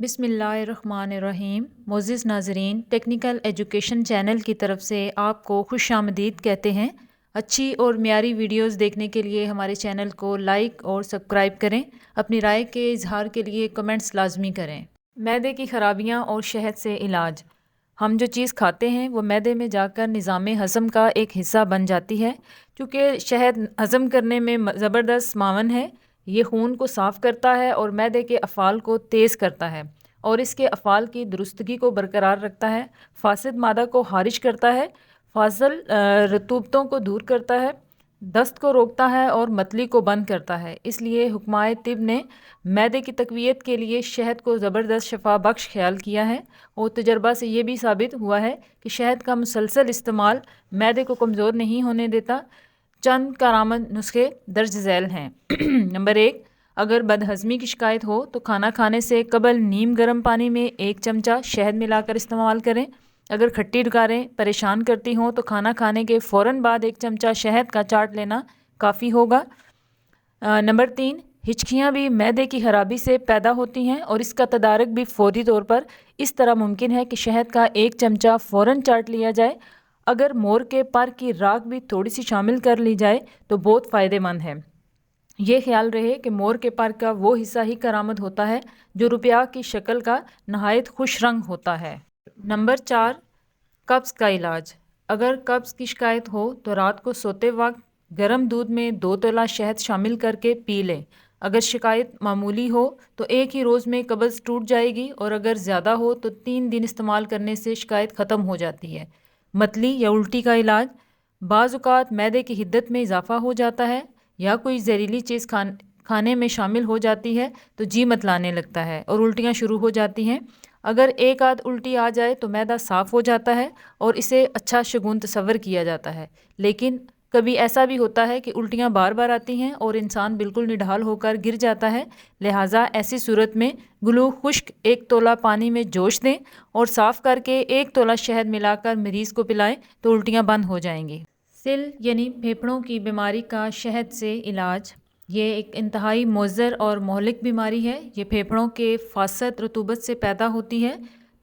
بسم اللہ الرحمن الرحیم۔ معزز ناظرین، ٹیکنیکل ایجوکیشن چینل کی طرف سے آپ کو خوش آمدید کہتے ہیں۔ اچھی اور معیاری ویڈیوز دیکھنے کے لیے ہمارے چینل کو لائک اور سبسکرائب کریں۔ اپنی رائے کے اظہار کے لیے کمنٹس لازمی کریں۔ معدے کی خرابیاں اور شہد سے علاج۔ ہم جو چیز کھاتے ہیں وہ معدے میں جا کر نظام ہضم کا ایک حصہ بن جاتی ہے۔ چونکہ شہد ہضم کرنے میں زبردست معاون ہے، یہ خون کو صاف کرتا ہے اور معدے کے افعال کو تیز کرتا ہے اور اس کے افعال کی درستگی کو برقرار رکھتا ہے، فاسد مادہ کو خارج کرتا ہے، فاضل رطوبتوں کو دور کرتا ہے، دست کو روکتا ہے اور متلی کو بند کرتا ہے۔ اس لیے حکمائے طب نے معدے کی تقویت کے لیے شہد کو زبردست شفا بخش خیال کیا ہے، اور تجربہ سے یہ بھی ثابت ہوا ہے کہ شہد کا مسلسل استعمال معدے کو کمزور نہیں ہونے دیتا۔ چند کارآمد نسخے درج ذیل ہیں۔ نمبر 1، اگر بدہضمی کی شکایت ہو تو کھانا کھانے سے قبل نیم گرم پانی میں 1 چمچہ شہد ملا کر استعمال کریں۔ اگر کھٹی ڈکاریں پریشان کرتی ہوں تو کھانا کھانے کے فوراً بعد 1 چمچہ شہد کا چاٹ لینا کافی ہوگا۔ نمبر 3، ہچکیاں بھی معدے کی خرابی سے پیدا ہوتی ہیں اور اس کا تدارک بھی فوری طور پر اس طرح ممکن ہے کہ شہد کا 1 چمچہ فوراً چاٹ لیا جائے۔ اگر مور کے پر کی راکھ بھی تھوڑی سی شامل کر لی جائے تو بہت فائدہ مند ہے۔ یہ خیال رہے کہ مور کے پر کا وہ حصہ ہی کارآمد ہوتا ہے جو روپیہ کی شکل کا نہایت خوش رنگ ہوتا ہے۔ نمبر 4، قبض کا علاج۔ اگر قبض کی شکایت ہو تو رات کو سوتے وقت گرم دودھ میں 2 تولہ شہد شامل کر کے پی لیں۔ اگر شکایت معمولی ہو تو ایک ہی روز میں قبض ٹوٹ جائے گی، اور اگر زیادہ ہو تو 3 دن استعمال کرنے سے شکایت ختم ہو جاتی ہے۔ متلی یا الٹی کا علاج۔ بعض اوقات معدے کی حدت میں اضافہ ہو جاتا ہے یا کوئی زہریلی چیز کھانے میں شامل ہو جاتی ہے تو جی متلانے لگتا ہے اور الٹیاں شروع ہو جاتی ہیں۔ اگر ایک آدھ الٹی آ جائے تو معدہ صاف ہو جاتا ہے اور اسے اچھا شگون تصور کیا جاتا ہے، لیکن کبھی ایسا بھی ہوتا ہے کہ الٹیاں بار بار آتی ہیں اور انسان بالکل نڈھال ہو کر گر جاتا ہے۔ لہٰذا ایسی صورت میں گلو خشک 1 تولہ پانی میں جوش دیں اور صاف کر کے 1 تولہ شہد ملا کر مریض کو پلائیں تو الٹیاں بند ہو جائیں گی۔ سل یعنی پھیپھڑوں کی بیماری کا شہد سے علاج۔ یہ ایک انتہائی مضر اور مہلک بیماری ہے۔ یہ پھیپھڑوں کے فاسد رطوبت سے پیدا ہوتی ہے۔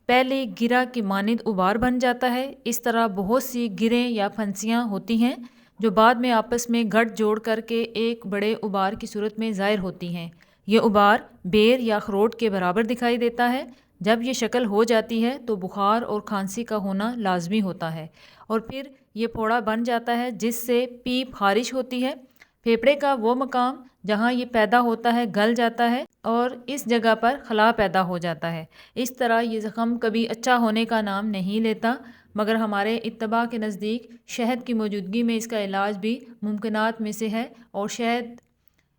پہلے گرہ کی مانند ابار بن جاتا ہے۔ اس طرح بہت سی گرہیں یا پھنسیاں ہوتی ہیں جو بعد میں آپس میں گٹھ جوڑ کر کے ایک بڑے ابار کی صورت میں ظاہر ہوتی ہیں۔ یہ ابار بیر یا اخروٹ کے برابر دکھائی دیتا ہے۔ جب یہ شکل ہو جاتی ہے تو بخار اور کھانسی کا ہونا لازمی ہوتا ہے، اور پھر یہ پھوڑا بن جاتا ہے جس سے پیپ خارج ہوتی ہے۔ پھیپھڑے کا وہ مقام جہاں یہ پیدا ہوتا ہے گل جاتا ہے اور اس جگہ پر خلا پیدا ہو جاتا ہے۔ اس طرح یہ زخم کبھی اچھا ہونے کا نام نہیں لیتا، مگر ہمارے اتباع کے نزدیک شہد کی موجودگی میں اس کا علاج بھی ممکنات میں سے ہے، اور شہد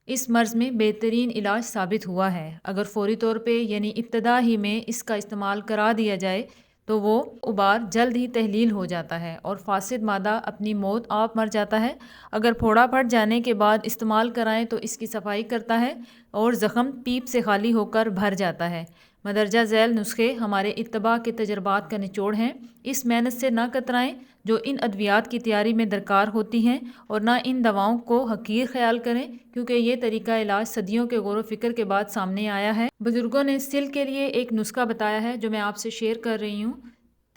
اس مرض میں بہترین علاج ثابت ہوا ہے۔ اگر فوری طور پہ یعنی ابتدا ہی میں اس کا استعمال کرا دیا جائے تو وہ ابار جلد ہی تحلیل ہو جاتا ہے اور فاسد مادہ اپنی موت آپ مر جاتا ہے۔ اگر پھوڑا پھٹ جانے کے بعد استعمال کرائیں تو اس کی صفائی کرتا ہے اور زخم پیپ سے خالی ہو کر بھر جاتا ہے۔ مندرجہ ذیل نسخے ہمارے اتباع کے تجربات کا نچوڑ ہیں۔ اس محنت سے نہ کترائیں جو ان ادویات کی تیاری میں درکار ہوتی ہیں، اور نہ ان دواؤں کو حقیر خیال کریں، کیونکہ یہ طریقہ علاج صدیوں کے غور و فکر کے بعد سامنے آیا ہے۔ بزرگوں نے سل کے لیے ایک نسخہ بتایا ہے جو میں آپ سے شیئر کر رہی ہوں۔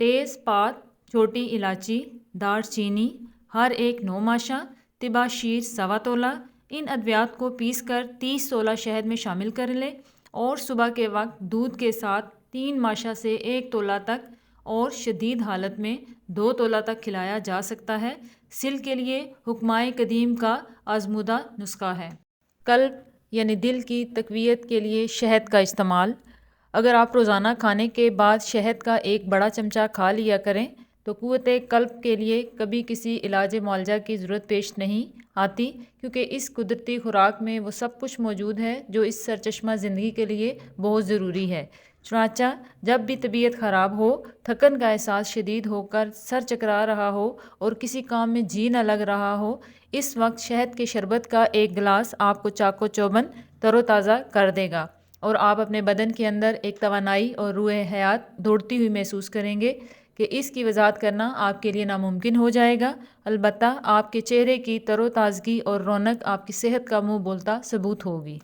تیز پات، چھوٹی الائچی، دار چینی، ہر ایک 9 ماشا، طبع شیر 1.25 تولہ۔ ان ادویات کو پیس کر 30 تولہ شہد میں شامل کر لیں اور صبح کے وقت دودھ کے ساتھ 3 ماشا سے 1 تولہ تک، اور شدید حالت میں 2 تولہ تک کھلایا جا سکتا ہے۔ سل کے لیے حکمائے قدیم کا آزمودہ نسخہ ہے۔ قلب یعنی دل کی تقویت کے لیے شہد کا استعمال۔ اگر آپ روزانہ کھانے کے بعد شہد کا 1 بڑا چمچہ کھا لیا کریں تو قوت قلب کے لیے کبھی کسی علاج معالجہ کی ضرورت پیش نہیں آتی، کیونکہ اس قدرتی خوراک میں وہ سب کچھ موجود ہے جو اس سرچشمہ زندگی کے لیے بہت ضروری ہے۔ چنانچہ جب بھی طبیعت خراب ہو، تھکن کا احساس شدید ہو کر سر چکرا رہا ہو اور کسی کام میں جی نہ لگ رہا ہو، اس وقت شہد کے شربت کا 1 گلاس آپ کو چاق و چوبند تر و تازہ کر دے گا، اور آپ اپنے بدن کے اندر ایک توانائی اور روح حیات دوڑتی ہوئی محسوس کریں گے کہ اس کی وضاحت کرنا آپ کے لیے ناممکن ہو جائے گا۔ البتہ آپ کے چہرے کی تر و تازگی اور رونق آپ کی صحت کا منہ بولتا ثبوت ہوگی۔